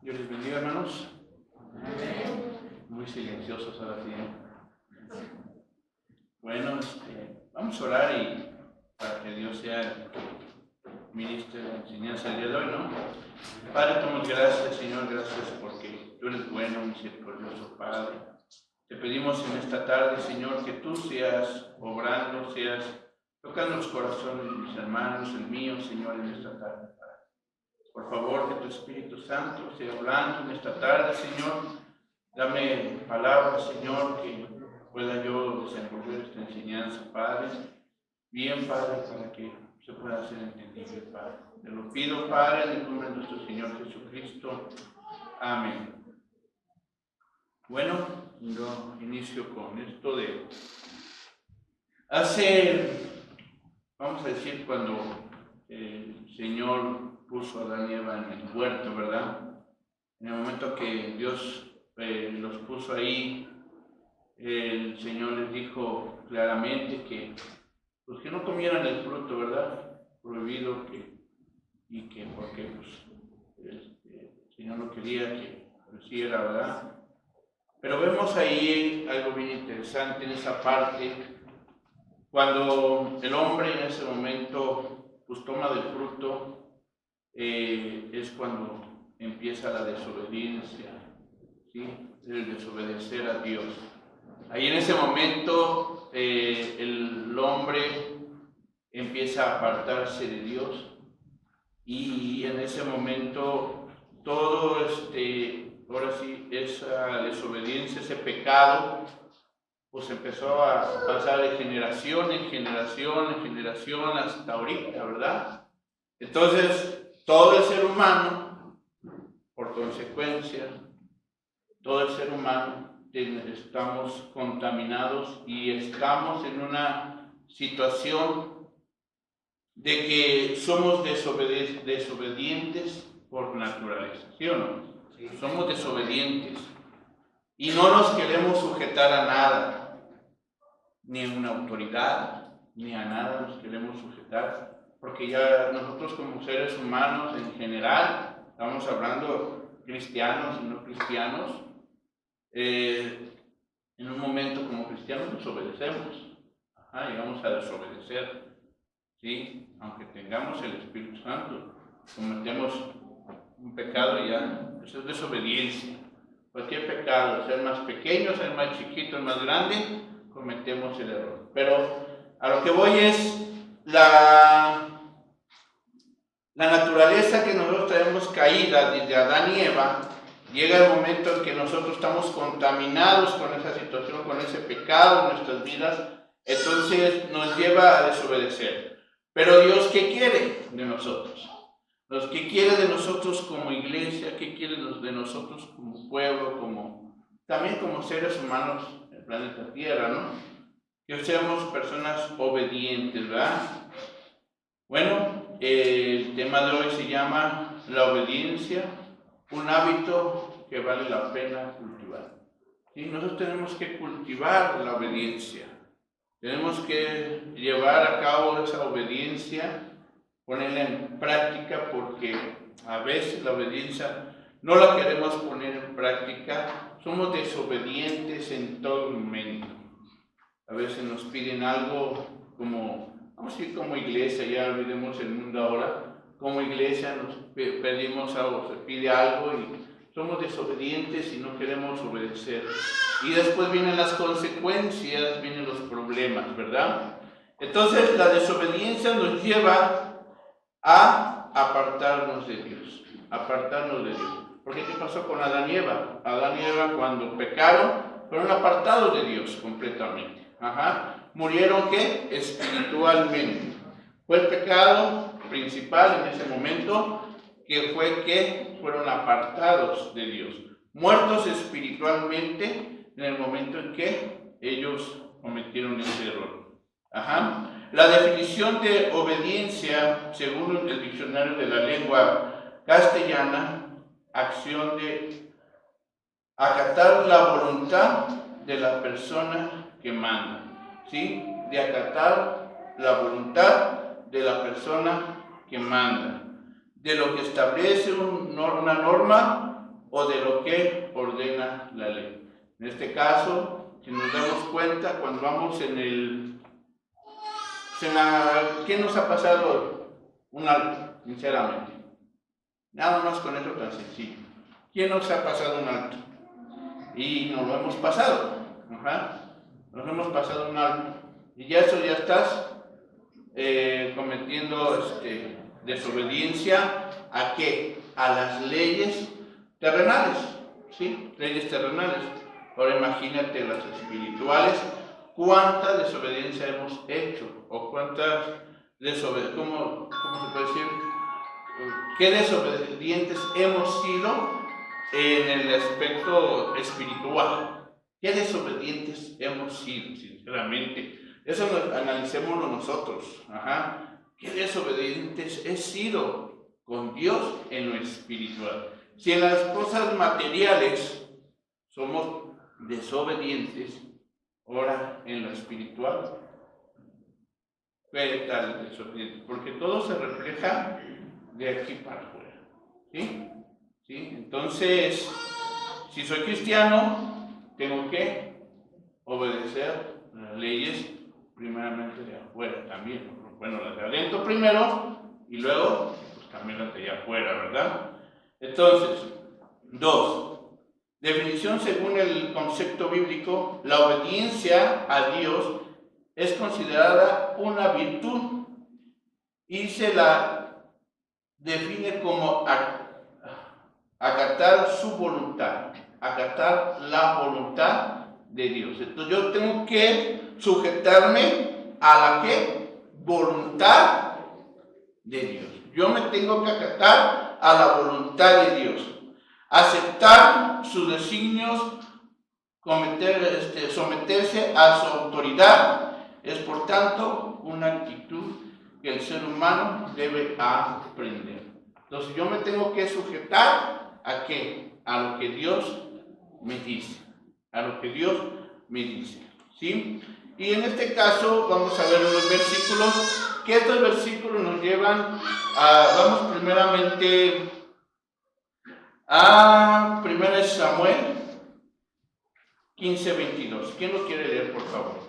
Dios les bendiga, hermanos. Muy silenciosos ahora sí. Bueno, vamos a orar y para que Dios sea el ministro de la enseñanza del día de hoy, ¿no? Padre, te damos gracias, Señor, gracias porque tú eres bueno, misericordioso, Padre. Te pedimos en esta tarde, Señor, que tú seas obrando, seas tocando los corazones de mis hermanos, el mío, Señor, en esta tarde, Padre. Por favor, que tu Espíritu Santo sea hablando en esta tarde, Señor. Dame palabras, Señor, que pueda yo desenvolver esta enseñanza, Padre. Bien, Padre, para que se pueda hacer entendible, Padre. Te lo pido, Padre, en el nombre de nuestro Señor Jesucristo. Amén. Bueno, yo inicio con esto de... vamos a decir, cuando el Señor puso a Adán y Eva en el huerto, ¿verdad? En el momento que Dios los puso ahí, el Señor les dijo claramente que, pues, que no comieran el fruto, ¿verdad? Prohibido porque el Señor no quería que lo hiciera, ¿verdad? Pero vemos ahí algo bien interesante en esa parte, cuando el hombre en ese momento pues toma del fruto, es cuando empieza la desobediencia, ¿sí? El desobedecer a Dios. Ahí en ese momento el hombre empieza a apartarse de Dios y en ese momento todo ahora sí, esa desobediencia, ese pecado, pues empezó a pasar de generación en generación en generación hasta ahorita, ¿verdad? Entonces, todo el ser humano, por consecuencia, todo el ser humano, estamos contaminados y estamos en una situación de que somos desobedientes por naturaleza, ¿sí o no? Sí. Somos desobedientes y no nos queremos sujetar a nada, ni a una autoridad, ni a nada nos queremos sujetar, porque ya nosotros como seres humanos en general, estamos hablando cristianos y no cristianos, en un momento como cristianos desobedecemos, llegamos a desobedecer, ¿sí? Aunque tengamos el Espíritu Santo, cometemos un pecado y ya, eso es desobediencia. Cualquier pecado, ser más pequeño, ser más chiquito, más grande, cometemos el error. Pero a lo que voy es la naturaleza que nosotros tenemos caída desde Adán y Eva. Llega el momento en que nosotros estamos contaminados con esa situación, con ese pecado en nuestras vidas, entonces nos lleva a desobedecer. Pero Dios, ¿qué quiere de nosotros? ¿Qué quiere de nosotros como iglesia? ¿Qué quiere de nosotros como pueblo, también como seres humanos en el planeta Tierra, ¿no? Que seamos personas obedientes, ¿verdad? Bueno, el tema de hoy se llama la obediencia, un hábito que vale la pena cultivar. ¿Sí? Nosotros tenemos que cultivar la obediencia, tenemos que llevar a cabo esa obediencia, ponerla en práctica, porque a veces la obediencia no la queremos poner en práctica, somos desobedientes en todo momento. A veces nos piden algo vamos a decir como iglesia, ya olvidemos el mundo ahora, como iglesia nos pedimos algo, se pide algo y somos desobedientes y no queremos obedecer. Y después vienen las consecuencias, vienen los problemas, ¿verdad? Entonces la desobediencia nos lleva a apartarnos de Dios, Porque ¿qué pasó con Adán y Eva? Adán y Eva cuando pecaron fueron apartados de Dios completamente. Murieron, ¿qué? Espiritualmente. Fue el pecado principal en ese momento, que fue que fueron apartados de Dios, muertos espiritualmente en el momento en que ellos cometieron ese error. La definición de obediencia, según el diccionario de la lengua castellana, acción de acatar la voluntad de la persona que manda, ¿sí? De acatar la voluntad de la persona que manda, de lo que establece una norma o de lo que ordena la ley. En este caso, si nos damos cuenta, cuando vamos ¿qué nos ha pasado un alto, sinceramente? Nada más con esto tan sencillo. ¿Quién nos ha pasado un alto? Y nos lo hemos pasado. Nos hemos pasado un alto. Y ya eso ya estás cometiendo desobediencia ¿a qué? A las leyes terrenales, ¿sí? Leyes terrenales. Ahora imagínate las espirituales, cuánta desobediencia hemos hecho, o cuántas ¿cómo se puede decir? ¿Qué desobedientes hemos sido en el aspecto espiritual? ¿Qué desobedientes hemos sido, sinceramente? Eso analicémoslo nosotros. ¿Qué desobedientes he sido con Dios en lo espiritual? Si en las cosas materiales somos desobedientes, ahora en lo espiritual, ¿qué tal desobedientes? Porque todo se refleja de aquí para afuera. ¿Sí? Entonces, si soy cristiano, tengo que obedecer las leyes primeramente de afuera también. Bueno, las de adentro primero y luego pues también las de allá afuera, ¿verdad? Entonces, 2. Definición según el concepto bíblico, la obediencia a Dios es considerada una virtud y se la define como acatar su voluntad, acatar la voluntad de Dios. Entonces yo tengo que sujetarme a la ¿qué? Voluntad de Dios. Yo me tengo que acatar a la voluntad de Dios, aceptar sus designios, someterse a su autoridad. Es por tanto una actitud que el ser humano debe aprender. Entonces yo me tengo que sujetar ¿a qué? A lo que Dios me dice. A lo que Dios me dice. ¿Sí? Y en este caso vamos a ver unos versículos, que estos versículos nos llevan vamos primeramente a 1 Samuel 15:22. ¿Quién lo quiere leer, por favor?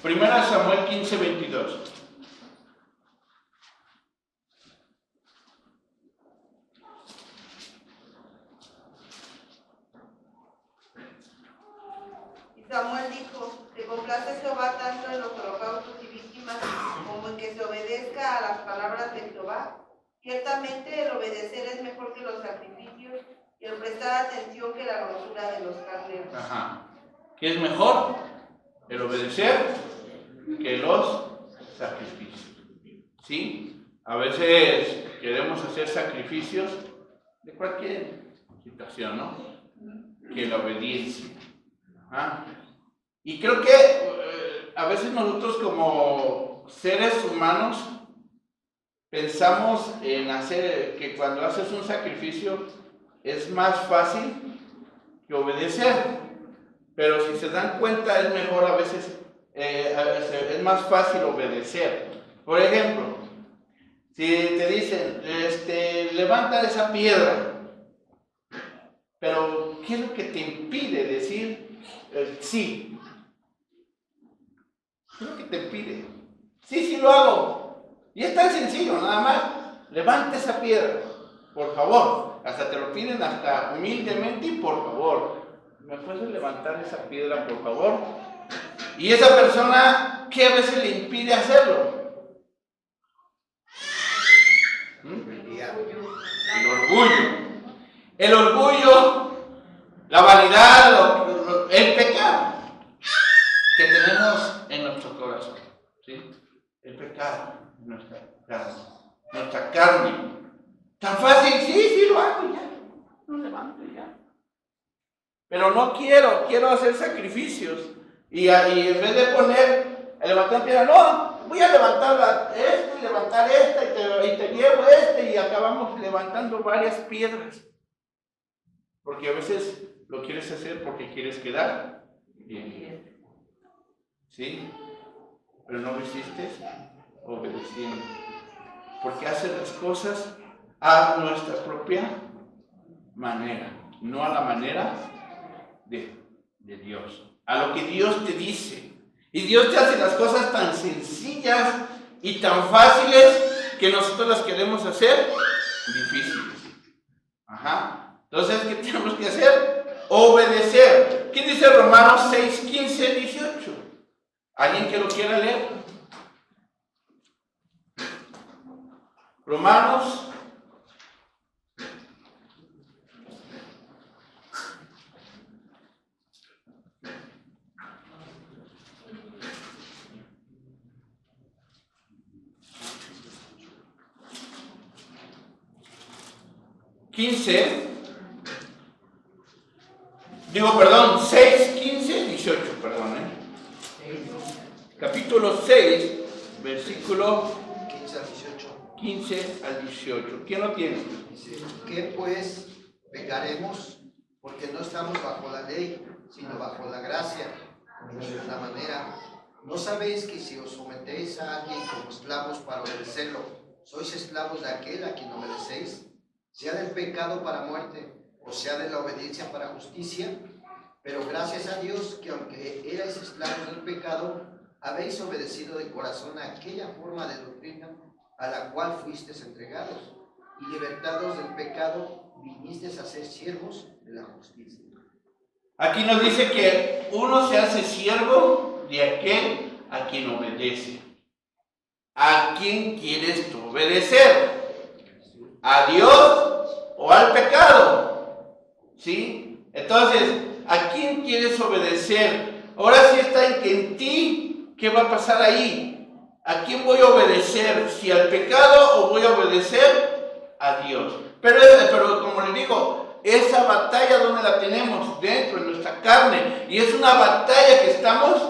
Primera Samuel 15:22. Samuel dijo: ¿te complace Jehová tanto en los holocaustos y víctimas como en que se obedezca a las palabras de Jehová? Ciertamente el obedecer es mejor que los sacrificios y el prestar atención que la grosura de los carneros. ¿Qué es mejor? El obedecer que los sacrificios. ¿Sí? A veces queremos hacer sacrificios de cualquier situación, ¿no? Que la obediencia. Y creo que a veces nosotros como seres humanos pensamos en hacer que cuando haces un sacrificio es más fácil que obedecer, pero si se dan cuenta es mejor a veces, es más fácil obedecer. Por ejemplo, si te dicen, levanta esa piedra, pero ¿qué es lo que te impide decir sí? ¿Qué es lo que te impide? Sí lo hago. Y es tan sencillo, nada más, levanta esa piedra, por favor. Hasta te lo piden hasta humildemente y por favor. ¿Me puedes levantar esa piedra, por favor? Y esa persona, ¿qué a veces le impide hacerlo? El orgullo, la vanidad, el pecado que tenemos en nuestro corazón, ¿sí? El pecado en nuestra carne. Tan fácil, sí lo hago ya, no levanto ya. Pero no quiero hacer sacrificios. Y en vez de levantar piedra, no, voy a levantar y levantar esta y te llevo y acabamos levantando varias piedras. Porque a veces lo quieres hacer porque quieres quedar bien. ¿Sí? pero no lo hiciste obedeciendo. Porque haces las cosas a nuestra propia manera, no a la manera de Dios, a lo que Dios te dice. Y Dios te hace las cosas tan sencillas y tan fáciles que nosotros las queremos hacer difíciles. Ajá. Entonces, ¿qué tenemos que hacer? Obedecer. ¿Qué dice Romanos 6, 15, 18? ¿Alguien que lo quiera leer? Romanos 6, 15, 18, capítulo 6, versículo 15 al 18. ¿Quién lo tiene? Dice, ¿qué pues pecaremos? Porque no estamos bajo la ley, sino bajo la gracia. De otra manera, ¿no sabéis que si os sometéis a alguien como esclavos para obedecerlo, sois esclavos de aquel a quien obedecéis? Sea del pecado para muerte, o sea de la obediencia para justicia. Pero gracias a Dios que aunque erais esclavos del pecado, habéis obedecido de corazón a aquella forma de doctrina a la cual fuisteis entregados, y libertados del pecado, vinisteis a ser siervos de la justicia. Aquí nos dice que uno se hace siervo de aquel a quien obedece. ¿A quién quieres tú obedecer? ¿A Dios o al pecado? ¿Sí? Entonces, ¿a quién quieres obedecer? Ahora sí está en que en ti, ¿qué va a pasar ahí? ¿A quién voy a obedecer? ¿Si al pecado o voy a obedecer a Dios? Pero como les digo, esa batalla ¿dónde la tenemos? Dentro de nuestra carne. Y es una batalla que estamos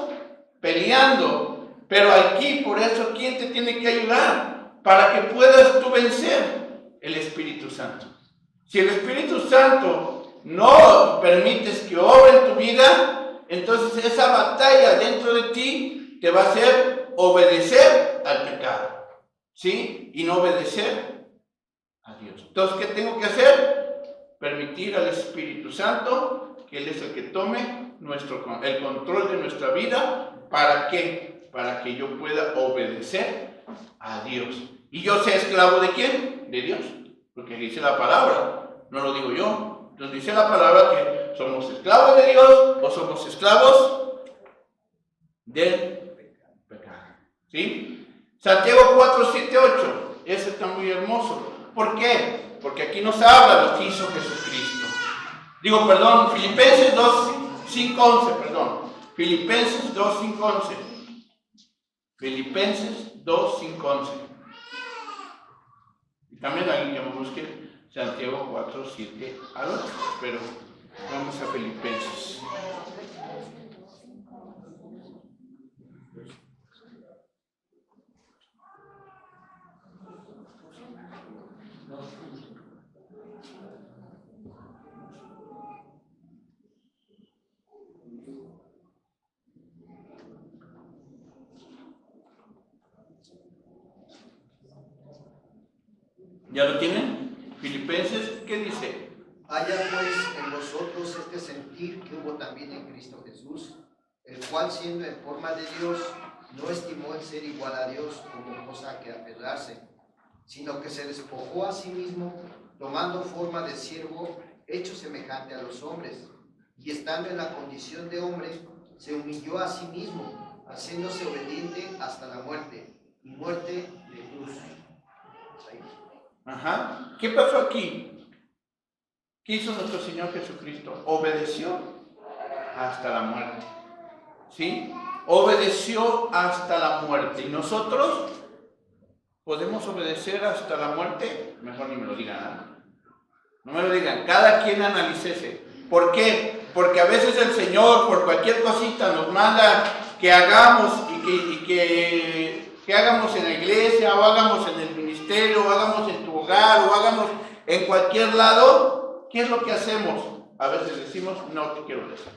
peleando. Pero aquí, por eso, ¿quién te tiene que ayudar? Para que puedas tú vencer. El Espíritu Santo. Si el Espíritu Santo no permites que obre en tu vida, entonces esa batalla dentro de ti te va a hacer obedecer al pecado, ¿sí? Y no obedecer a Dios. Entonces, ¿qué tengo que hacer? Permitir al Espíritu Santo que Él es el que tome el control de nuestra vida. ¿Para qué? Para que yo pueda obedecer a Dios. ¿Y yo sea esclavo de quién? De Dios. Porque dice la palabra, no lo digo yo. Entonces dice la palabra que somos esclavos de Dios o somos esclavos del pecado. ¿Sí? Santiago 4, 7, 8. Ese está muy hermoso. ¿Por qué? Porque aquí nos habla de lo que hizo Jesucristo. Filipenses 2, 5, 11, Filipenses 2, 5, 11. Filipenses 2, 5, 11. Y también alguien que me busque Santiago 4, 7 al 8. Pero vamos a Filipenses. ¿Ya lo tienen? Filipenses, ¿qué dice? Haya pues en vosotros este sentir que hubo también en Cristo Jesús, el cual siendo en forma de Dios, no estimó el ser igual a Dios como cosa a que aferrarse, sino que se despojó a sí mismo, tomando forma de siervo, hecho semejante a los hombres, y estando en la condición de hombre, se humilló a sí mismo, haciéndose obediente hasta la muerte, y muerte de cruz. Ajá. ¿Qué pasó aquí? ¿Qué hizo nuestro Señor Jesucristo? Obedeció hasta la muerte. ¿Sí? Obedeció hasta la muerte. ¿Y nosotros podemos obedecer hasta la muerte? Mejor ni me lo digan, ¿no? No me lo digan. Cada quien analícese. ¿Por qué? Porque a veces el Señor, por cualquier cosita, nos manda que hagamos y que hagamos en la iglesia, o hagamos en el ministerio, o hagamos en tu hogar, o hagamos en cualquier lado. ¿Qué es lo que hacemos? A veces decimos, no te quiero decir.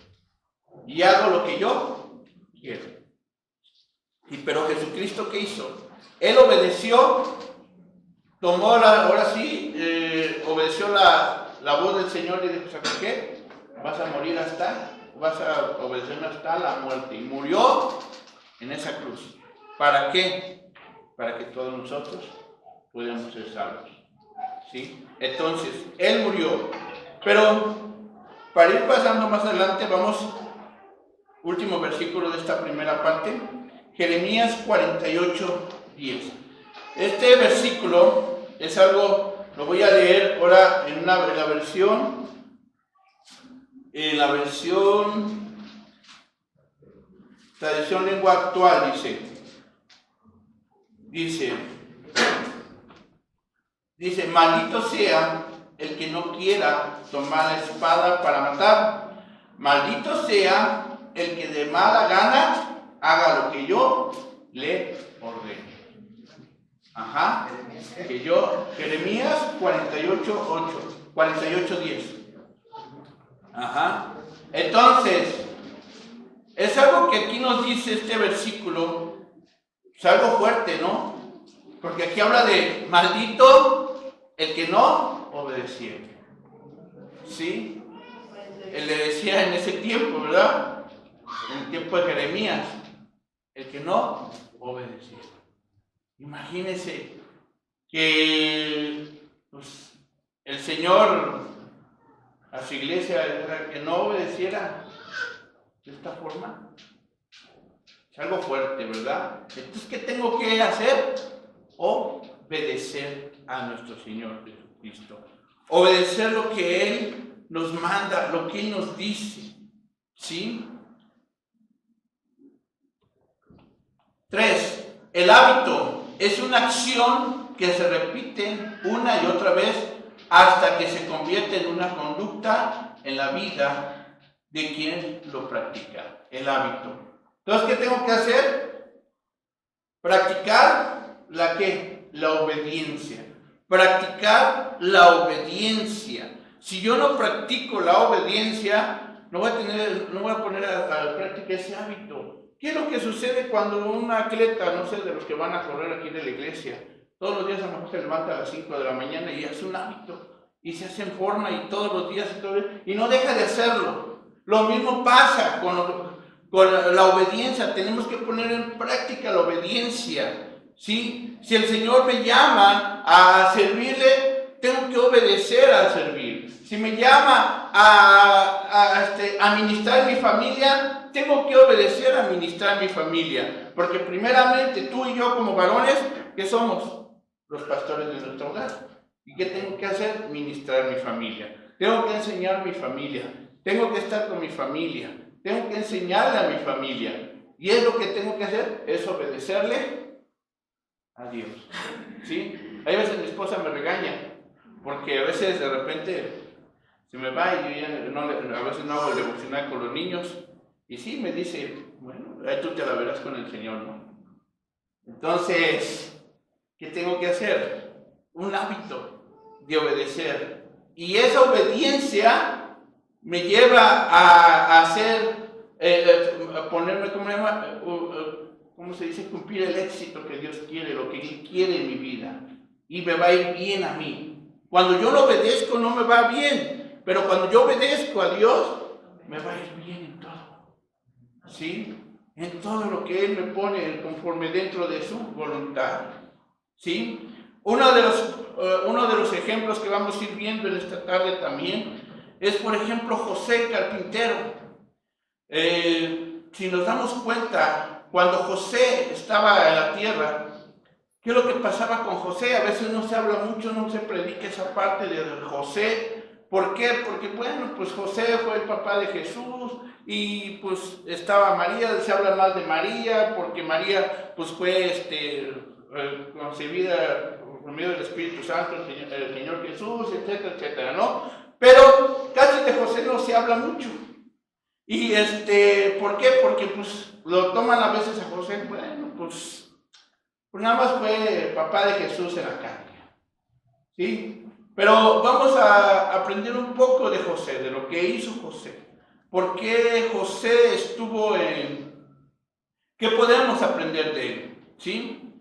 Y hago lo que yo quiero. Pero Jesucristo, ¿qué hizo? Él obedeció, obedeció la voz del Señor y dijo, ¿sabes qué? Vas a obedecerme hasta la muerte. Y murió en esa cruz. ¿Para qué? Para que todos nosotros pudiéramos ser salvos. ¿Sí? Entonces, Él murió. Pero, para ir pasando más adelante, vamos, último versículo de esta primera parte, Jeremías 48:10. Este versículo es algo, lo voy a leer ahora en la versión tradición lengua actual, dice, maldito sea el que no quiera tomar la espada para matar, maldito sea el que de mala gana haga lo que yo le ordene. Jeremías 48:10. Entonces, es algo que aquí nos dice este versículo, es algo fuerte, ¿no? Porque aquí habla de maldito el que no obedeciera. ¿Sí? Él le decía en ese tiempo, ¿verdad? En el tiempo de Jeremías, el que no obedecía. Imagínense que pues, el Señor a su iglesia que no obedeciera de esta forma. Es algo fuerte, ¿verdad? Entonces, ¿qué tengo que hacer? Obedecer a nuestro Señor Jesucristo. Obedecer lo que Él nos manda, lo que Él nos dice. ¿Sí? 3. El hábito es una acción que se repite una y otra vez hasta que se convierte en una conducta en la vida de quien lo practica. El hábito. Entonces, ¿qué tengo que hacer? Practicar la obediencia. Practicar la obediencia. Si yo no practico la obediencia, no voy a poner a práctica ese hábito. ¿Qué es lo que sucede cuando un atleta, no sé, de los que van a correr aquí de la iglesia, todos los días a lo mejor se levanta a las 5 de la mañana y hace un hábito, y se hace en forma y todos los días, y no deja de hacerlo? Lo mismo pasa con la obediencia. Tenemos que poner en práctica la obediencia. ¿Sí? Si el Señor me llama a servirle, tengo que obedecer a servir. Si me llama a ministrar mi familia, tengo que obedecer a ministrar mi familia. Porque primeramente tú y yo como varones, ¿qué somos? Los pastores de nuestro hogar. ¿Y qué tengo que hacer? Ministrar mi familia. Tengo que enseñar a mi familia. Tengo que estar con mi familia. Tengo que enseñarle a mi familia. Y es lo que tengo que hacer, es obedecerle a Dios. ¿Sí? A veces mi esposa me regaña, porque a veces de repente se me va y yo ya a veces no hago el devocional con los niños. Y sí, me dice, bueno, ahí tú te la verás con el Señor, ¿no? Entonces, ¿qué tengo que hacer? Un hábito de obedecer. Y esa obediencia me lleva a hacer, a ponerme, ¿cómo se dice? Cumplir el éxito que Dios quiere, lo que Él quiere en mi vida. Y me va a ir bien a mí. Cuando yo no obedezco no me va bien, pero cuando yo obedezco a Dios, me va a ir bien en todo. ¿Sí? En todo lo que Él me pone conforme dentro de su voluntad. ¿Sí? Uno de los ejemplos que vamos a ir viendo en esta tarde también es, por ejemplo, José el carpintero. Si nos damos cuenta, cuando José estaba en la tierra, ¿qué es lo que pasaba con José? A veces no se habla mucho, no se predica esa parte de José. ¿Por qué? Porque, bueno, pues José fue el papá de Jesús y pues estaba María, se habla más de María, porque María pues fue concebida por medio del Espíritu Santo, el Señor Jesús, etcétera, etcétera, ¿no? Pero casi de José no se habla mucho. Y ¿por qué? Porque pues lo toman a veces a José, bueno, pues nada más fue papá de Jesús en la carne. ¿Sí? Pero vamos a aprender un poco de José, de lo que hizo José. ¿Por qué José estuvo ¿Qué podemos aprender de él? ¿Sí?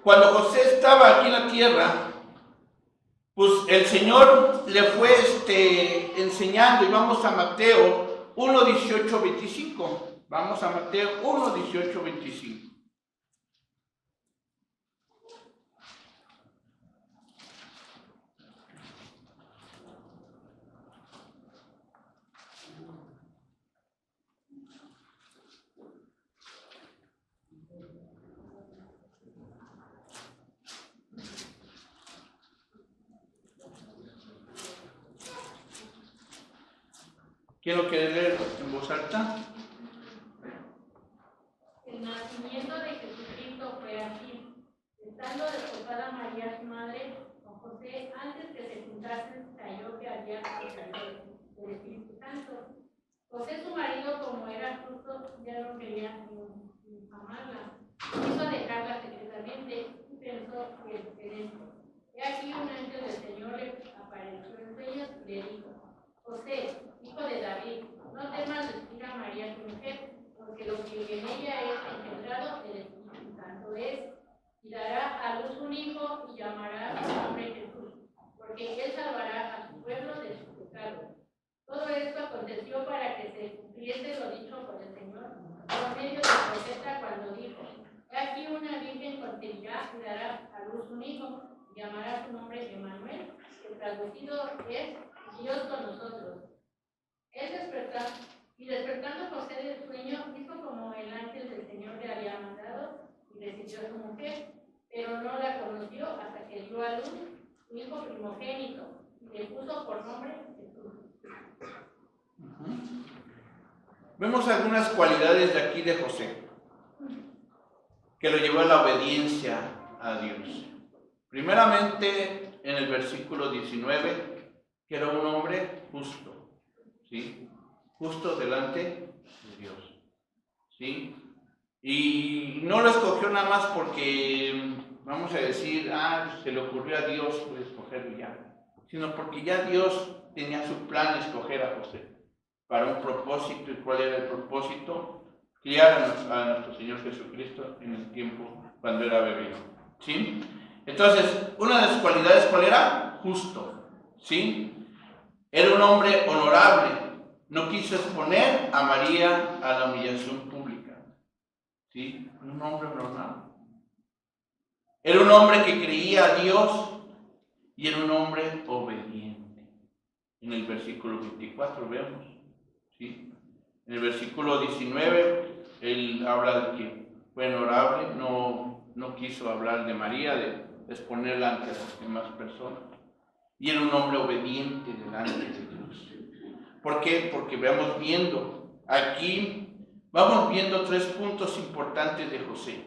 Cuando José estaba aquí en la tierra, pues el Señor le fue enseñando, y vamos a Mateo 1, 18, 25. Vamos a Mateo 1, 18, 25. ¿Quién lo quiere leer en voz alta? El nacimiento de Jesucristo fue así. Estando desposada María, su madre, con José, antes que se juntasen, se halló que había procedido del Espíritu Santo. José, su marido, como era justo, ya no quería infamarla. Quiso dejarla secretamente y pensó en esto. He aquí un ángel del Señor le apareció en sueños y le dijo: José, hijo de David, no temas decir a María tu mujer, porque lo que en ella es engendrado del Espíritu Santo es, y dará a luz un hijo y llamará su nombre Jesús, porque él salvará a su pueblo de sus pecados. Todo esto aconteció para que se cumpliese lo dicho por el Señor por medio del profeta cuando dijo: He aquí una virgen concebirá y dará a luz un hijo y llamará su nombre Emmanuel, que traducido es Dios con nosotros. Despertando José del sueño, hizo como el ángel del Señor le había mandado y recibió a su mujer, pero no la conoció hasta que dio a luz su hijo primogénito y le puso por nombre Jesús. Vemos algunas cualidades de aquí de José, que lo llevó a la obediencia a Dios. Primeramente, en el versículo 19, que era un hombre justo, ¿sí? Justo delante de Dios, ¿sí? Y no lo escogió nada más porque, vamos a decir, se le ocurrió a Dios pues, escogerlo ya, sino porque ya Dios tenía su plan de escoger a José para un propósito. ¿Y cuál era el propósito? Criar a nuestro Señor Jesucristo en el tiempo cuando era bebé, ¿sí? Entonces, una de sus cualidades, ¿cuál era? Justo, ¿sí? Era un hombre honorable, no quiso exponer a María a la humillación pública, ¿sí? Un hombre honorable. Era un hombre que creía a Dios y era un hombre obediente. En el versículo 24 vemos, ¿sí? En el versículo 19, él habla de que fue honorable, no quiso hablar de María, de exponerla ante las demás personas. Y era un hombre obediente delante de Dios. ¿Por qué? Porque vamos viendo tres puntos importantes de José.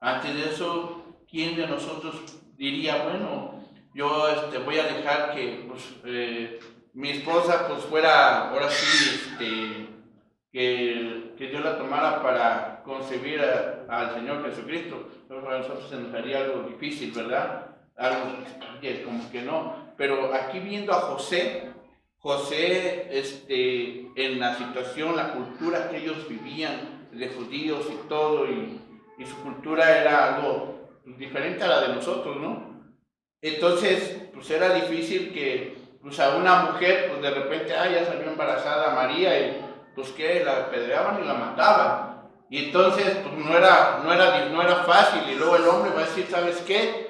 Antes de eso, ¿quién de nosotros diría, bueno, yo voy a dejar que mi esposa pues fuera, ahora sí, que Dios la tomara para concebir al Señor Jesucristo? Pero para nosotros se nos haría algo difícil, ¿verdad? Algo como que no. Pero aquí viendo a José, en la situación, la cultura que ellos vivían, de judíos y todo, y su cultura era algo diferente a la de nosotros, ¿no? Entonces, pues era difícil que pues a una mujer, pues de repente, ya salió embarazada María, y pues que la apedreaban y la mataban. Y entonces, pues no era fácil, y luego el hombre va a decir, ¿sabes qué?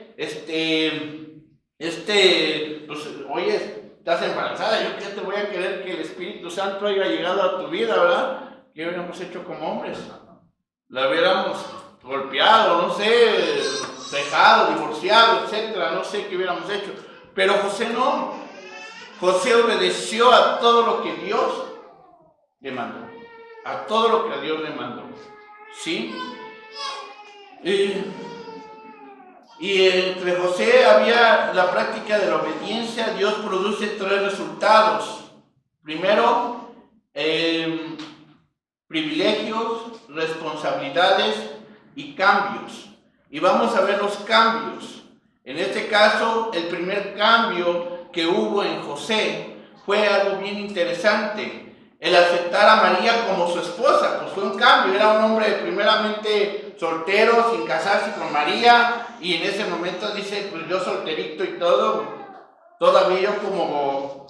Pues, oye, estás embarazada, yo que te voy a querer que el Espíritu Santo haya llegado a tu vida, ¿verdad? ¿Qué hubiéramos hecho como hombres? La hubiéramos golpeado, no sé, dejado, divorciado, etcétera, no sé qué hubiéramos hecho. Pero José no. José obedeció a todo lo que Dios le mandó. A todo lo que Dios le mandó. ¿Sí? Y entre José había la práctica de la obediencia. Dios produce tres resultados. Primero, privilegios, responsabilidades y cambios. Y vamos a ver los cambios. En este caso, el primer cambio que hubo en José fue algo bien interesante. el aceptar a María como su esposa. Pues fue un cambio, era un hombre primeramente soltero, sin casarse con María, y en ese momento dice, pues yo solterito y todo, todavía yo como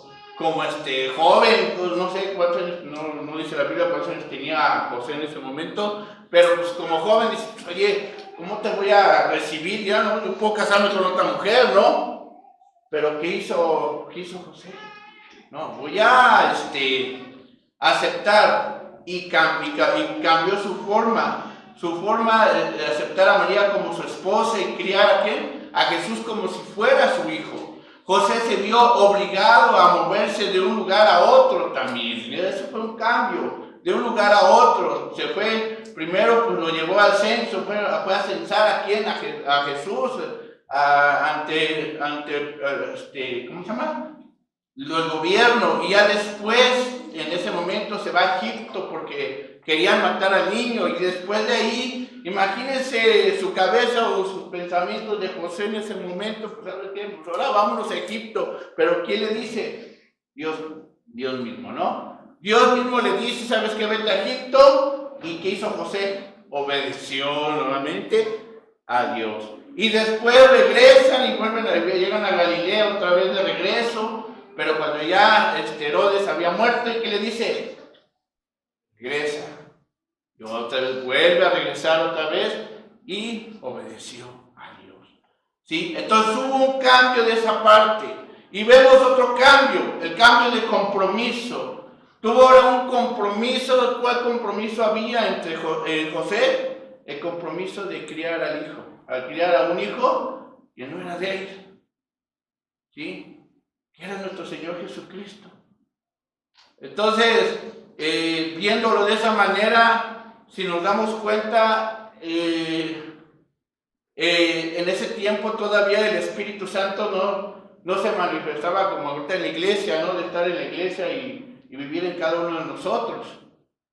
joven, pues no sé cuántos años, no dice la Biblia cuántos años tenía José en ese momento, pero pues como joven dice, oye, ¿cómo te voy a recibir? Ya no, yo puedo casarme con otra mujer, ¿no? Pero ¿qué hizo José? No, voy a aceptar y cambió su forma de aceptar a María como su esposa y criar a ¿quién? A Jesús como si fuera su hijo. José se vio obligado a moverse de un lugar a otro también. Eso fue un cambio, de un lugar a otro. Se fue, primero pues lo llevó al censo, fue a censar a quién, a Jesús, ante ¿cómo se llama? El gobierno, y ya después, en ese momento, se va a Egipto porque querían matar al niño, y después de ahí, imagínense su cabeza o sus pensamientos de José en ese momento, pues ¿sabes qué? Pues ahora vámonos a Egipto, pero ¿quién le dice? Dios mismo, ¿no? Dios mismo le dice, ¿sabes qué? Vete a Egipto, ¿y qué hizo José? Obedeció nuevamente a Dios. Y después regresan y llegan a Galilea otra vez de regreso. Pero cuando ya Herodes había muerto, ¿y qué le dice? Regresa. Y otra vez vuelve a regresar otra vez y obedeció a Dios. ¿Sí? Entonces hubo un cambio de esa parte. Y vemos otro cambio, el cambio de compromiso. Tuvo ahora un compromiso. ¿Cuál compromiso había entre José? El compromiso de criar al hijo. Al criar a un hijo que no era de él. ¿Sí? Era nuestro Señor Jesucristo. Entonces, viéndolo de esa manera, si nos damos cuenta, en ese tiempo todavía el Espíritu Santo no se manifestaba como ahorita en la iglesia, ¿no? De estar en la iglesia y vivir en cada uno de nosotros.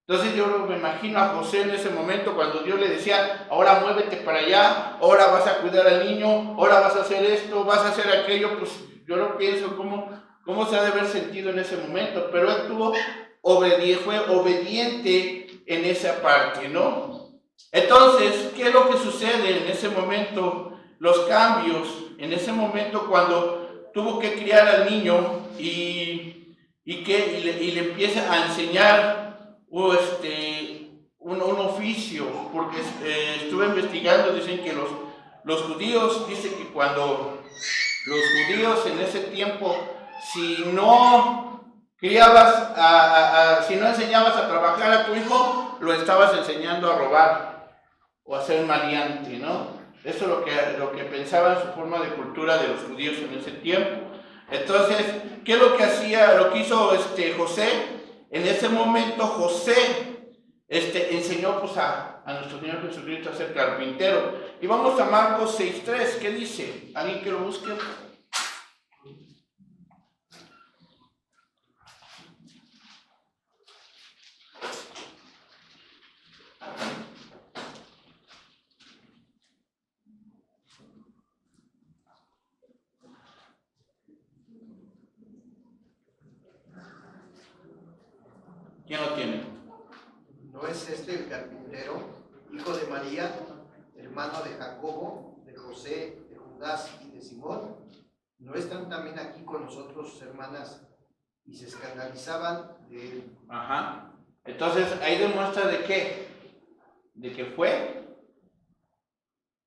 Entonces yo me imagino a José en ese momento cuando Dios le decía, ahora muévete para allá, ahora vas a cuidar al niño, ahora vas a hacer esto, vas a hacer aquello, pues yo no pienso cómo se ha de haber sentido en ese momento, pero él fue obediente en esa parte, ¿no? Entonces, ¿qué es lo que sucede en ese momento? Los cambios, en ese momento cuando tuvo que criar al niño y le empieza a enseñar un oficio, porque estuve investigando, dicen que los judíos, dicen que cuando los judíos en ese tiempo, si no criabas, si no enseñabas a trabajar a tu hijo, lo estabas enseñando a robar o a ser maleante, ¿no? Eso es lo que pensaba en su forma de cultura de los judíos en ese tiempo. Entonces, ¿qué es lo que hacía, lo que hizo José? En ese momento José enseñó pues, a nuestro Señor Jesucristo a ser carpintero. Y vamos a Marcos 6:3, ¿qué dice? ¿Alguien que lo busque? ¿Quién lo tiene? ¿No es este el carpintero, hijo de María, hermano de Jacobo, de José, de Judas y de Simón? ¿No están también aquí con nosotros sus hermanas? Y se escandalizaban de él. Ajá. Entonces, ahí demuestra de qué. De que fue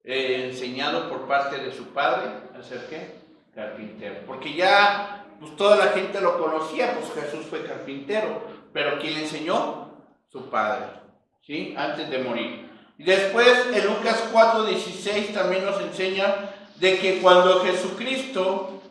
enseñado por parte de su padre a ser ¿qué? Carpintero. Porque ya pues, toda la gente lo conocía, pues Jesús fue carpintero. Pero ¿quién le enseñó? Su padre, ¿sí? Antes de morir. Y después en Lucas 4:16 también nos enseña de que cuando Jesucristo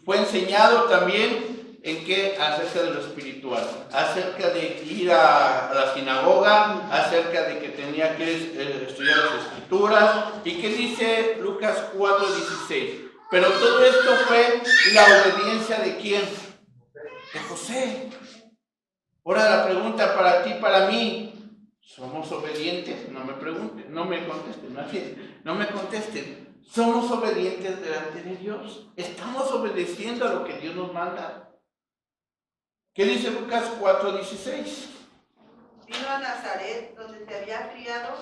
fue enseñado también en qué, acerca de lo espiritual, acerca de ir a la sinagoga, acerca de que tenía que estudiar las escrituras. ¿Y qué dice Lucas 4:16? Pero todo esto fue la obediencia de ¿quién? De José. Ahora la pregunta para ti, para mí, ¿somos obedientes? No me pregunten, no me contesten, no me contesten. ¿Somos obedientes delante de Dios? ¿Estamos obedeciendo a lo que Dios nos manda? ¿Qué dice Lucas 4:16? Vino a Nazaret, donde se había criado,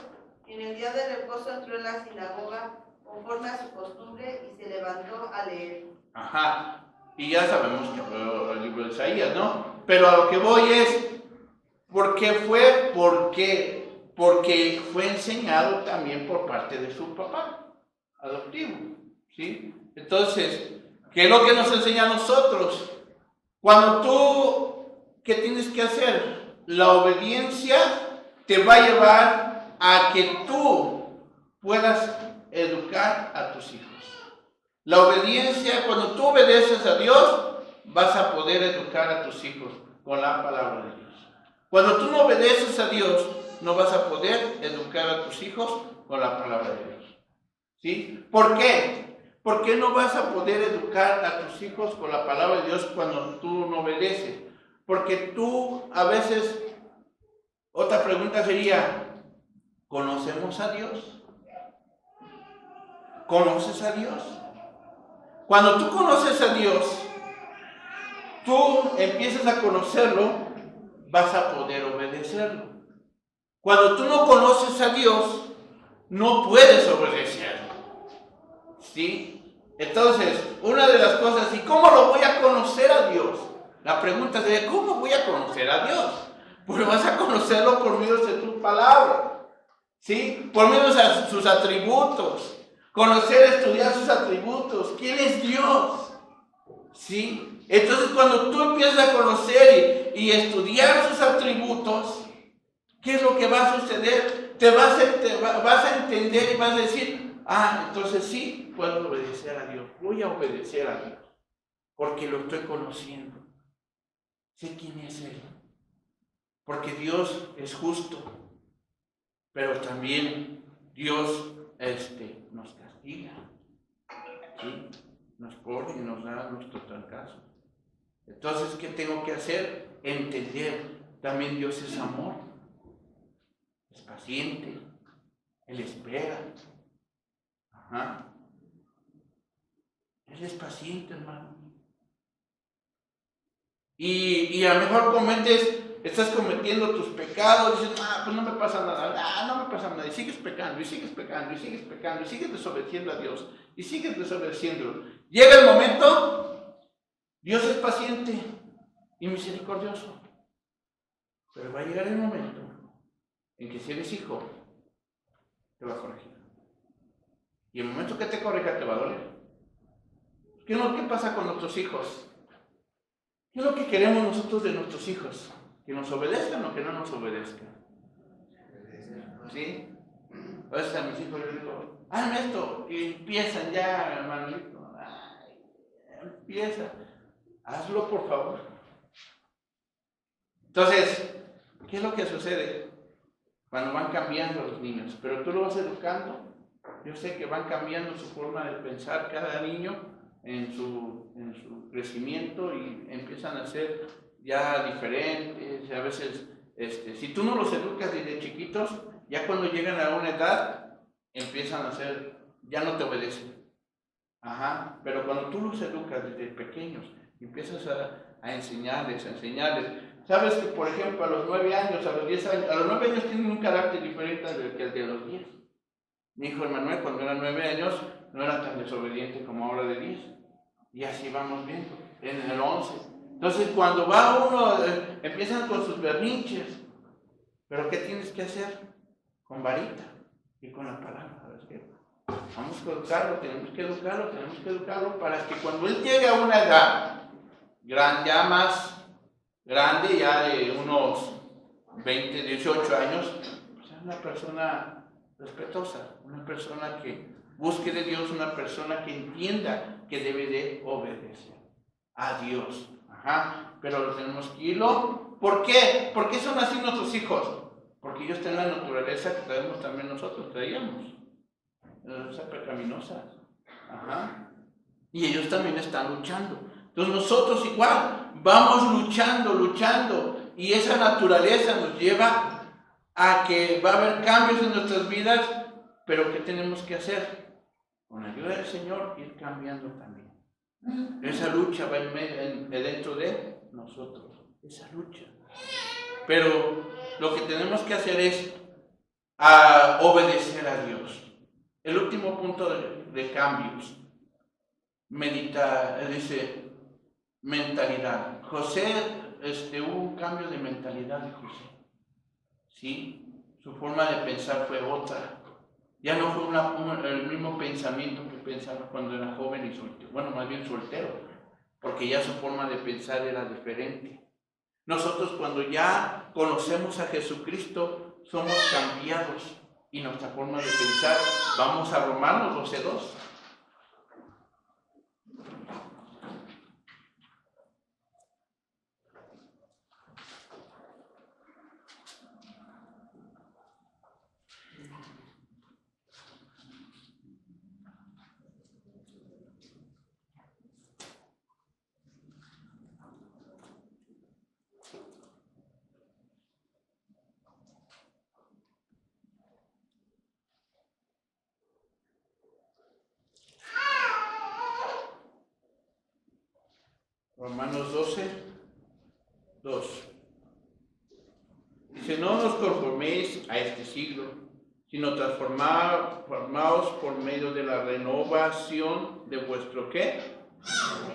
y en el día de reposo entró en la sinagoga, conforme a su costumbre, y se levantó a leer. Ajá, y ya sabemos que fue el libro de Isaías, ¿no? Pero a lo que voy es, ¿por qué fue? Porque fue enseñado también por parte de su papá adoptivo, ¿sí? Entonces, ¿qué es lo que nos enseña a nosotros? Cuando tú, ¿qué tienes que hacer? La obediencia te va a llevar a que tú puedas educar a tus hijos. La obediencia, cuando tú obedeces a Dios, vas a poder educar a tus hijos con la palabra de Dios. Cuando tú no obedeces a Dios, no vas a poder educar a tus hijos con la palabra de Dios. ¿Sí? ¿Por qué? ¿Por qué no vas a poder educar a tus hijos con la palabra de Dios cuando tú no obedeces? Porque tú a veces, otra pregunta sería, ¿conocemos a Dios? ¿Conoces a Dios? Cuando tú conoces a Dios, tú empiezas a conocerlo, vas a poder obedecerlo. Cuando tú no conoces a Dios, no puedes obedecerlo. ¿Sí? Entonces, una de las cosas, ¿y cómo lo voy a conocer a Dios? La pregunta sería, ¿cómo voy a conocer a Dios? Pues vas a conocerlo por medio de tu palabra, ¿sí? Por medio de sus atributos. Conocer, estudiar sus atributos. ¿Quién es Dios? ¿Sí? Entonces, cuando tú empiezas a conocer y estudiar sus atributos, ¿qué es lo que va a suceder? Vas a entender y vas a decir, entonces sí, puedo obedecer a Dios. Voy a obedecer a Dios. Porque lo estoy conociendo. Sé quién es Él. Porque Dios es justo. Pero también Dios nos castiga. ¿Sí? Nos pone y nos da nuestros fracasos. Entonces, ¿qué tengo que hacer? Entender. También Dios es amor. Es paciente. Él espera. Ajá. Él es paciente, hermano. Y a lo mejor estás cometiendo tus pecados, dices, pues no me pasa nada, no me pasa nada, y sigues pecando, y sigues pecando, y sigues pecando, y sigues desobedeciendo a Dios, y sigues desobedeciéndolo. Llega el momento, Dios es paciente y misericordioso, pero va a llegar el momento en que si eres hijo, te va a corregir. Y el momento que te corrija te va a doler. ¿Qué pasa con nuestros hijos? ¿Qué es lo que queremos nosotros de nuestros hijos? ¿Que nos obedezcan o que no nos obedezcan? ¿Sí? A veces a mis hijos les digo, hazme esto, y empiezan ya, Manuelito, empieza, hazlo por favor. Entonces, ¿qué es lo que sucede? Cuando van cambiando los niños, pero tú lo vas educando, yo sé que van cambiando su forma de pensar cada niño, en su crecimiento y empiezan a ser ya diferentes. A veces, si tú no los educas desde chiquitos, ya cuando llegan a una edad, empiezan a ser, ya no te obedecen. Ajá, pero cuando tú los educas desde pequeños, empiezas a enseñarles. Sabes que, por ejemplo, a los 9 años, a los 10 años, a los 9 años tienen un carácter diferente que el de los 10. Mi hijo Manuel, cuando era 9 años, no era tan desobediente como ahora de 10. Y así vamos viendo, en el 11. Entonces, cuando va uno, empiezan con sus berrinches. ¿Pero qué tienes que hacer? Con varita y con la palabra. ¿Sabes qué? Vamos a educarlo, tenemos que educarlo para que cuando él llegue a una edad ya más grande, ya de unos 20, 18 años, pues es una persona respetuosa, una persona que busque de Dios, una persona que entienda que debe de obedecer a Dios. Ajá. Pero tenemos que irlo. ¿Por qué? ¿Por qué son así nuestros hijos? Porque ellos tienen la naturaleza que también nosotros traíamos. Esa pecaminosa. Ajá. Y ellos también están luchando. Entonces nosotros igual vamos luchando. Y esa naturaleza nos lleva a que va a haber cambios en nuestras vidas. Pero ¿qué tenemos que hacer? Con la ayuda del Señor, ir cambiando también. Esa lucha va dentro de nosotros. esa lucha. Pero lo que tenemos que hacer es obedecer a Dios. El último punto de cambios, dice mentalidad. José, hubo un cambio de mentalidad de José. ¿Sí? Su forma de pensar fue otra. Ya no fue el mismo pensamiento que pensaba cuando era joven y soltero. Bueno, más bien soltero, porque ya su forma de pensar era diferente. Nosotros cuando ya conocemos a Jesucristo, somos cambiados y nuestra forma de pensar. Vamos a Romanos 12:2. Romanos 12:2. Dice, no nos conforméis a este siglo, sino transformaos por medio de la renovación de vuestro ¿qué?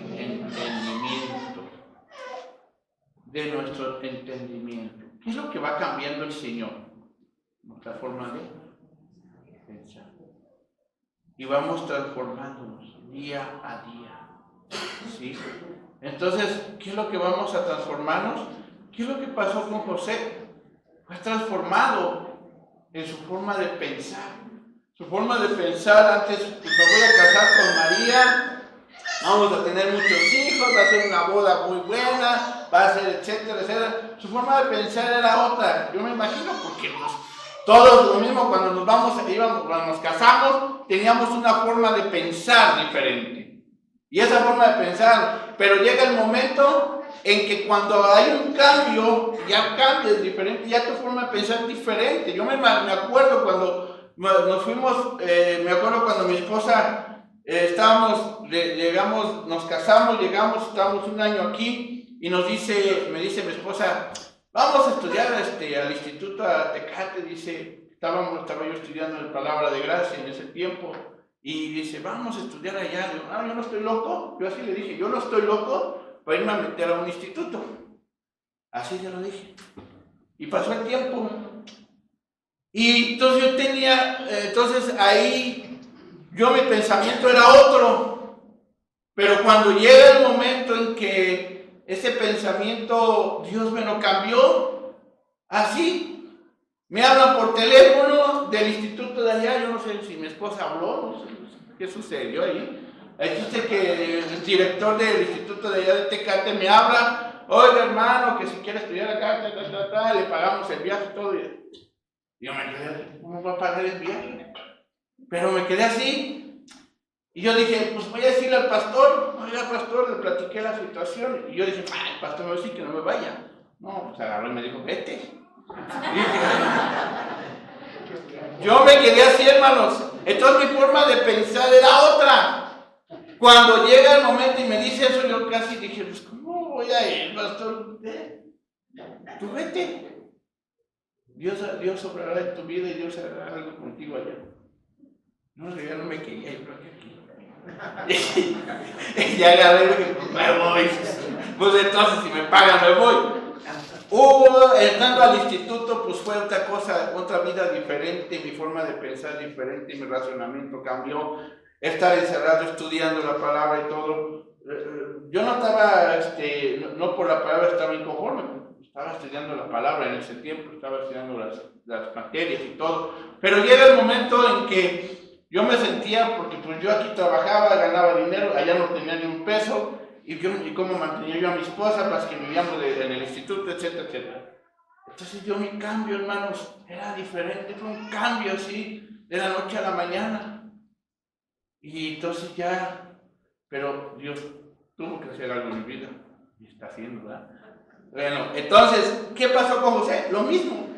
Entendimiento. De nuestro entendimiento. ¿Qué es lo que va cambiando el Señor? Nuestra forma de pensar. Y vamos transformándonos día a día. ¿Sí? Entonces, ¿qué es lo que vamos a transformarnos? ¿Qué es lo que pasó con José? Fue transformado en su forma de pensar. Su forma de pensar antes, pues me voy a casar con María, vamos a tener muchos hijos, va a ser una boda muy buena, va a ser etcétera, etcétera. Su forma de pensar era otra. Yo me imagino porque todos lo mismo cuando cuando nos casamos, teníamos una forma de pensar diferente. Y esa forma de pensar, pero llega el momento en que cuando hay un cambio, ya cambias diferente, ya tu forma de pensar es diferente. Yo me acuerdo cuando nos fuimos, me acuerdo cuando mi esposa, nos casamos, estábamos un año aquí, y me dice mi esposa, vamos a estudiar al instituto a Tecate, dice, estaba yo estudiando la palabra de gracia en ese tiempo. Y dice, vamos a estudiar allá. Digo, yo no estoy loco. Yo así le dije, yo no estoy loco para irme a meter a un instituto. Así ya lo dije. Y pasó el tiempo. Y entonces ahí, mi pensamiento era otro. Pero cuando llega el momento en que ese pensamiento, Dios me lo cambió, así. Me hablan por teléfono del instituto de allá, yo no sé si mi esposa habló, no sé qué sucedió ahí. Dice que el director del instituto de allá de Tecate me habla, oiga hermano, que si quiere estudiar acá, le pagamos el viaje y todo. Y yo me quedé, ¿cómo va a pagar el viaje? Pero me quedé así. Y yo dije, pues voy a decirle al pastor, oiga pastor, le platiqué la situación. Y yo dije, el pastor me va a decir que no me vaya. No, pues agarró y me dijo, vete. Yo me quedé así, hermanos. Entonces mi forma de pensar era otra. Cuando llega el momento y me dice eso, yo casi dije, pues ¿cómo voy a ir, pastor? Tú vete. Dios obrará en tu vida y Dios hará algo contigo allá. No sé, ya no me quería ir aquí. Y ya agarré y dije, pues me voy. Pues entonces si me pagan me voy. Entrando al instituto, pues fue otra cosa, otra vida diferente, mi forma de pensar diferente, mi razonamiento cambió, estar encerrado estudiando la palabra y todo. Yo no estaba, no por la palabra estaba inconforme, estaba estudiando la palabra en ese tiempo, estaba estudiando las materias y todo, pero llega el momento en que yo me sentía, porque pues yo aquí trabajaba, ganaba dinero, allá no tenía ni un peso, y cómo mantenía yo a mi esposa, las que vivíamos en el instituto, etcétera, etcétera. Entonces mi cambio, hermanos, era diferente, fue un cambio así, de la noche a la mañana. Y entonces pero Dios tuvo que hacer algo en mi vida, y está haciendo, ¿verdad? Bueno, entonces, ¿qué pasó con José? Lo mismo.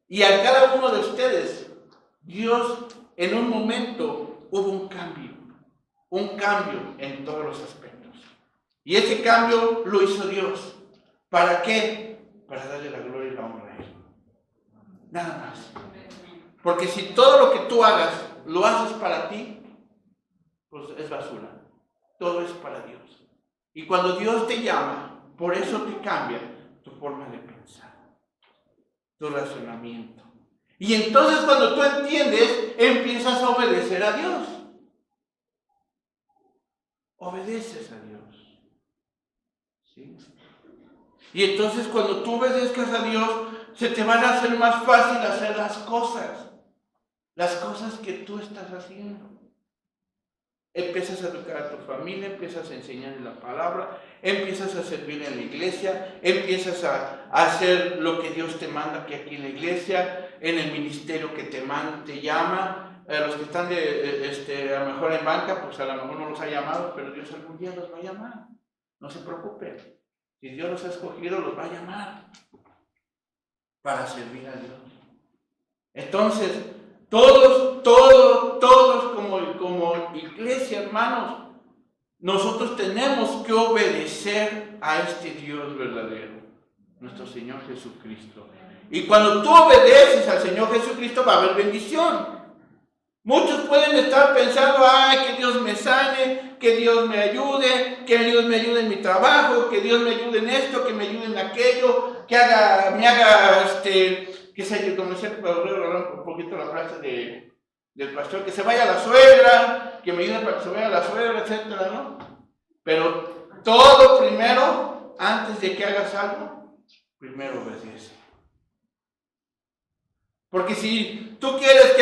Y a cada uno de ustedes, Dios en un momento hubo un cambio en todos los aspectos. Y ese cambio lo hizo Dios ¿Para qué? Para darle la gloria y la honra a Él. Nada más. Porque si todo lo que tú hagas lo haces para ti, pues es basura. Todo es para Dios. Y cuando Dios te llama, por eso te cambia tu forma de pensar, tu razonamiento. Y entonces cuando tú entiendes, empiezas a obedecer a Dios. Obedeces a Dios. ¿Sí? Y entonces cuando tú obedezcas a Dios, se te van a hacer más fácil hacer las cosas que tú estás haciendo. Empiezas a educar a tu familia, empiezas a enseñar la palabra, empiezas a servir en la iglesia, empiezas a hacer lo que Dios te manda que aquí en la iglesia, en el ministerio que te llama. Los que están a lo mejor en banca, pues a lo mejor no los ha llamado, pero Dios algún día los va a llamar. No se preocupen. Si Dios los ha escogido, los va a llamar para servir a Dios. Entonces, todos como iglesia, hermanos, nosotros tenemos que obedecer a este Dios verdadero, nuestro Señor Jesucristo. Y cuando tú obedeces al Señor Jesucristo, va a haber bendición. Muchos pueden estar pensando, ay, que Dios me sane, que Dios me ayude, en mi trabajo, que Dios me ayude en esto, que me ayude en aquello, que me haga, que se como decía un poquito la frase del pastor, que se vaya la suegra, que me ayude para que se vaya la suegra, etcétera, ¿no? Pero todo primero, antes de que hagas algo, primero obedece. Porque si tú quieres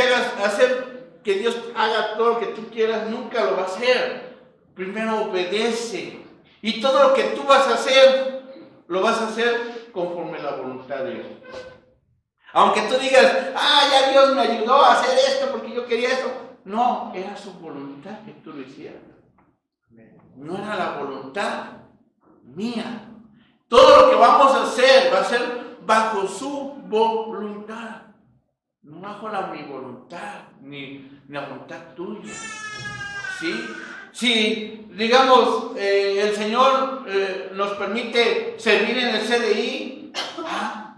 que Dios haga todo lo que tú quieras, nunca lo va a hacer. Primero obedece. Y todo lo que tú vas a hacer, lo vas a hacer conforme a la voluntad de Dios. Aunque tú digas, ya Dios me ayudó a hacer esto porque yo quería eso. No, era su voluntad que tú lo hicieras. No era la voluntad mía. Todo lo que vamos a hacer va a ser bajo su voluntad. No bajo mi voluntad, ni la voluntad tuya. ¿Sí? Si, digamos, el Señor nos permite servir en el CDI,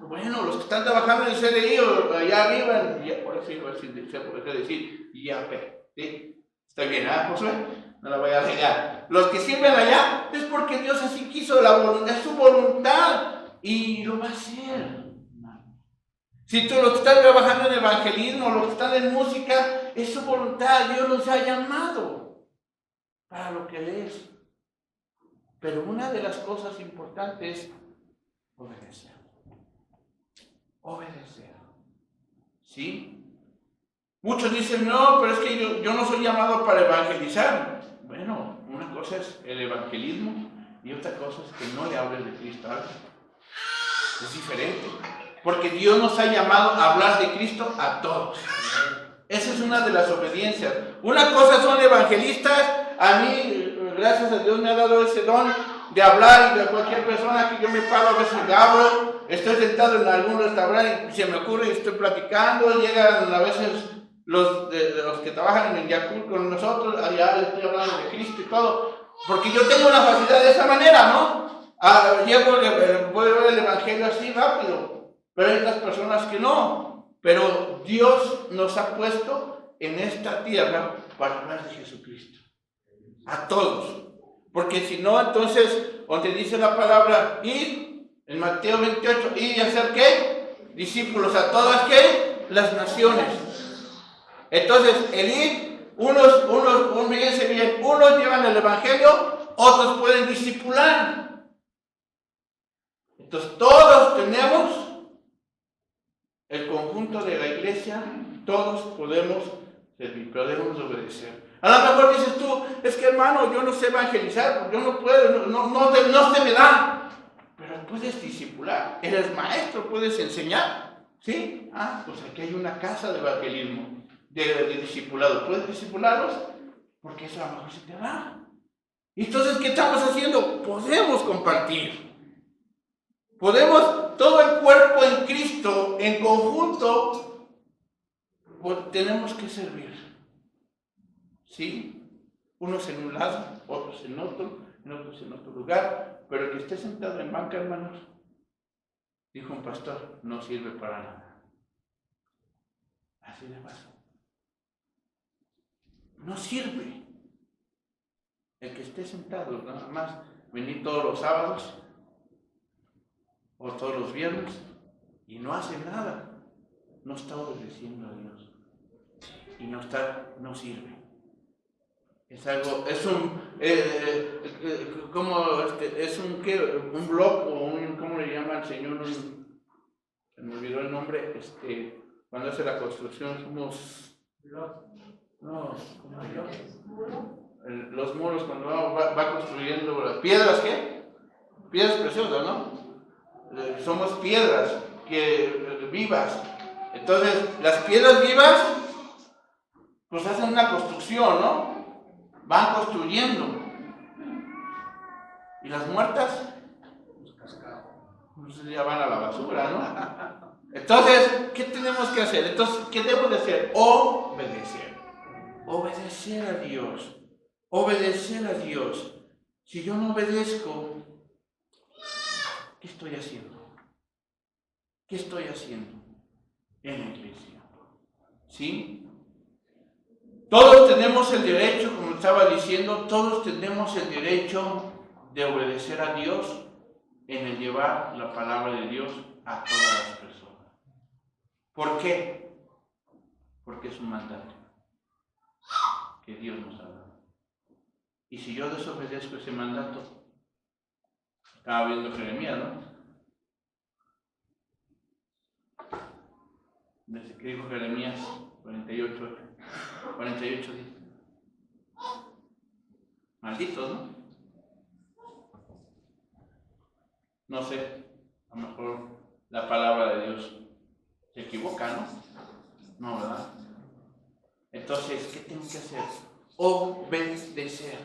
bueno, los que están trabajando en el CDI o allá arriba, por eso iba a decir IAP, ¿sí? Está bien, Josué? No la voy a regar. Los que sirven allá es porque Dios así quiso, es su voluntad y lo va a hacer. Si tú los que están trabajando en evangelismo, los que están en música, es su voluntad, Dios los ha llamado para lo que Él es. Pero una de las cosas importantes es obedecer. Obedecer. ¿Sí? Muchos dicen, no, pero es que yo no soy llamado para evangelizar. Bueno, una cosa es el evangelismo y otra cosa es que no le hables de Cristo a alguien. Es diferente. Porque Dios nos ha llamado a hablar de Cristo a todos. Esa es una de las obediencias. Una cosa son evangelistas. A mí, gracias a Dios, me ha dado ese don de hablar y de cualquier persona que yo me paro, a veces le hablo. Estoy sentado en algún restaurante y se me ocurre y estoy platicando. Llegan a veces los que trabajan en Yakult con nosotros. Allá les estoy hablando de Cristo y todo. Porque yo tengo una facilidad de esa manera, ¿no? Voy a ver el evangelio así rápido. Pero hay otras personas que no. Pero Dios nos ha puesto en esta tierra para hablar de Jesucristo. A todos. Porque si no, entonces, donde dice la palabra ir, en Mateo 28, ir y hacer ¿qué? Discípulos a todas ¿qué? Las naciones. Entonces, el ir, fíjense bien, unos llevan el evangelio, otros pueden discipular. Entonces, todos tenemos el conjunto de la iglesia, todos podemos servir, podemos obedecer. A lo mejor dices tú, es que hermano, yo no sé evangelizar, yo no puedo, no se me da. Pero puedes discipular, eres maestro, puedes enseñar, ¿sí? Pues aquí hay una casa de evangelismo, de discipulado. ¿Puedes discipularlos? Porque eso a lo mejor se te da. Entonces, ¿qué estamos haciendo? Podemos compartir. Podemos, todo el cuerpo en Cristo, en conjunto, pues tenemos que servir. ¿Sí? Unos en un lado, otros en otro lugar. Pero el que esté sentado en banca, hermanos, dijo un pastor, no sirve para nada. Así de fácil. No sirve. El que esté sentado, nada más venir todos los sábados o todos los viernes y no hace nada, no está obedeciendo a Dios. Y no sirve. Es algo, es un, un blog o un, ¿cómo le llama el Señor? Se me olvidó el nombre, cuando hace la construcción somos, no, ¿cómo se llama? Los muros cuando va construyendo las piedras, ¿qué? Piedras preciosas, ¿no? Somos piedras vivas. Entonces, las piedras vivas, pues hacen una construcción, ¿no? Van construyendo. Y las muertas, pues ya van a la basura, ¿no? Entonces, ¿qué tenemos que hacer? Entonces, ¿qué debo de hacer? Obedecer. Obedecer a Dios. Obedecer a Dios. Si yo no obedezco, ¿qué estoy haciendo? ¿Qué estoy haciendo en la iglesia? ¿Sí? Todos tenemos el derecho, como estaba diciendo, todos tenemos el derecho de obedecer a Dios en el llevar la palabra de Dios a todas las personas. ¿Por qué? Porque es un mandato que Dios nos ha dado. Y si yo desobedezco ese mandato, estaba viendo Jeremías, ¿no? Desde que dijo Jeremías 48 días. Malditos, ¿no? No sé, a lo mejor la palabra de Dios se equivoca, ¿no? No, ¿verdad? Entonces, ¿qué tengo que hacer? Obedecer.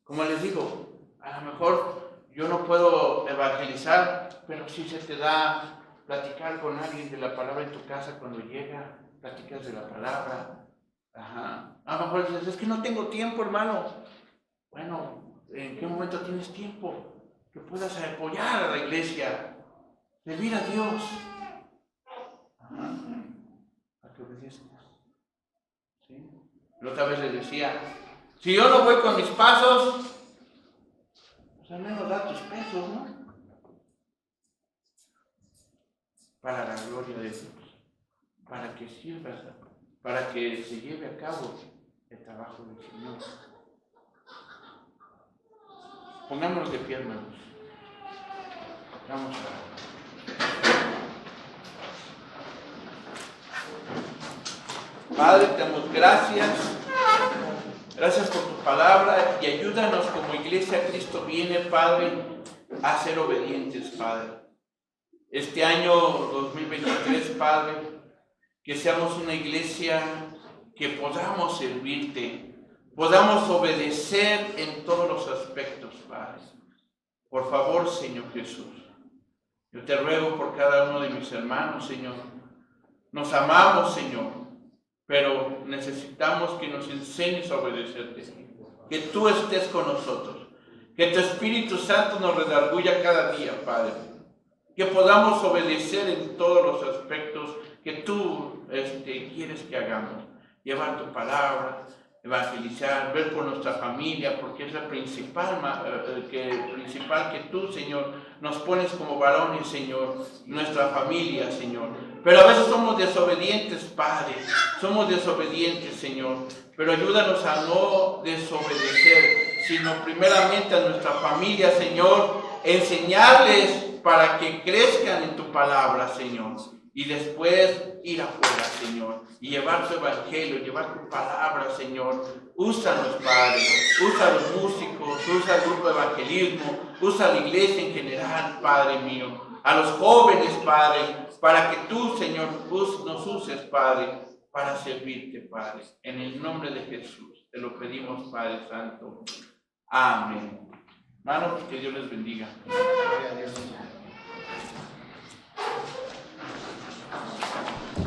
Como les digo, a lo mejor yo no puedo evangelizar, pero sí se te da platicar con alguien de la palabra en tu casa cuando llega, platicas de la palabra. Ajá. A lo mejor dices, es que no tengo tiempo, hermano. Bueno, ¿en qué momento tienes tiempo que puedas apoyar a la iglesia? Servir a Dios. Ajá. A que obedezcas. ¿Sí? La otra vez les decía, si yo no voy con mis pasos, pues al menos da tus pesos, ¿no? Para la gloria de Dios, para que sirvas, para que se lleve a cabo el trabajo del Señor. Pongámonos de pie, hermanos. Vamos a Padre, te damos gracias. Gracias por tu palabra y ayúdanos como iglesia Cristo viene, Padre, a ser obedientes, Padre. Este año 2023, Padre, que seamos una iglesia que podamos servirte, podamos obedecer en todos los aspectos, Padre. Por favor, Señor Jesús, yo te ruego por cada uno de mis hermanos, Señor. Nos amamos, Señor, pero necesitamos que nos enseñes a obedecerte, que tú estés con nosotros, que tu Espíritu Santo nos redarguya cada día, Padre, que podamos obedecer en todos los aspectos que tú quieres que hagamos, llevar tu palabra, evangelizar, ver por nuestra familia, porque es la principal que tú, Señor, nos pones como varones, Señor, nuestra familia, Señor. Pero a veces somos desobedientes, Padre, somos desobedientes, Señor, pero ayúdanos a no desobedecer, sino primeramente a nuestra familia, Señor, enseñarles para que crezcan en tu palabra, Señor, y después ir afuera, Señor, y llevar tu evangelio, llevar tu palabra, Señor. Úsanos, Padre, usa a los músicos, usa el grupo de evangelismo, usa a la iglesia en general, Padre mío, a los jóvenes, Padre, para que tú, Señor, nos uses, Padre, para servirte, Padre. En el nombre de Jesús, te lo pedimos, Padre Santo. Amén. Hermanos, que Dios les bendiga.